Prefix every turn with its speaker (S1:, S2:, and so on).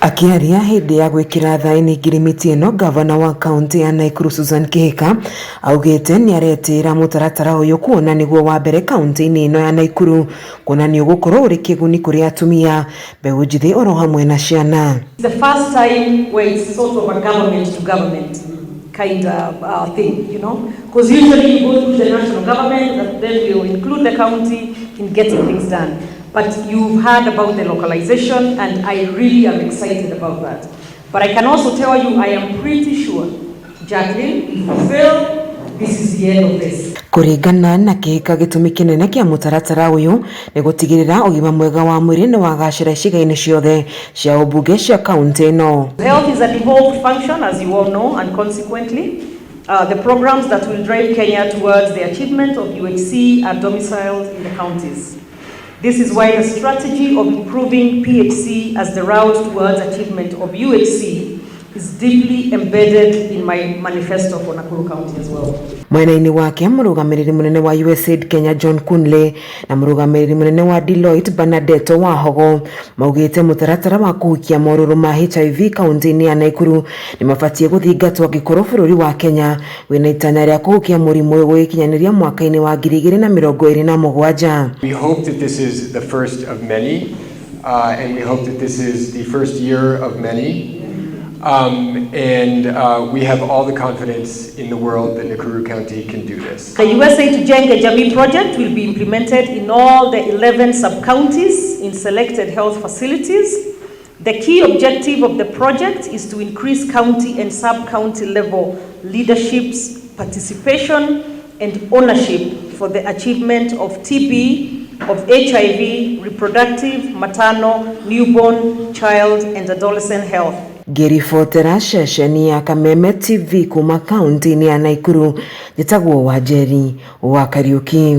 S1: Akiaria hindi ya gwikira thaini ngirimiti ino, gavana wa kaunti ya Naikuru KIHIKA augite ni aretira mutaratara uyu kuona niguo wa mbere kaunti-ini ino ya Naikuru kuona ni ugukorwo uri kiguni kuri atumia, mbeu njithi oro hamwe na ciana.
S2: The first time where it's sort of a government to government kind of thing, you know, because usually you go through the national government and then you include the county in getting things done. But you've heard about the localization, and I really am excited about that. But I can also tell you, I am pretty sure, Jacqueline, if you fail, this is the end of this.
S1: Kuringana na KIHIKA gitumi kinene kia mutaratara uyu ni gutigirira ugima mwega wa mwiri ni wagacira iciga-ini ciothe cia ubunge cia kaunti ino.
S2: Health is a devolved function, as you all know, and consequently, the programs that will drive Kenya towards the achievement of UHC are domiciled in the counties. This is why the strategy of improving PHC as the route towards achievement of UHC is deeply embedded in my manifesto for Nakuru County as well.
S1: Mwena-ini wake murugamiriri munene wa USAID Kenya John Kunle na murugamiriri munene wa DELLOITE Bernadette Wahogo maugite mutaratara wa kuhukia moruru ma HIV kaunti-ini ya Naikuru ni mabatie guthingatwo gikorwo bururi wa Kenya wina itanya ria kuhukia murimu uyu gukinyaniria mwaka-ini wa 2027.
S3: We hope that this is the first of many, and we hope that this is the first year of many. We have all the confidence in the world that Nakuru County can do this.
S2: The USAID Tujenga Jamii project will be implemented in all the 11 sub-counties in selected health facilities. The key objective of the project is to increase county and sub-county level leadership's participation and ownership for the achievement of TB, of HIV, reproductive, maternal, newborn, child and adolescent health.
S1: Ngiribotera ceceni ya Kameme TV kuma kaunti-ini ya Naikuru, njitagwo Wanjeri wa Kariuki.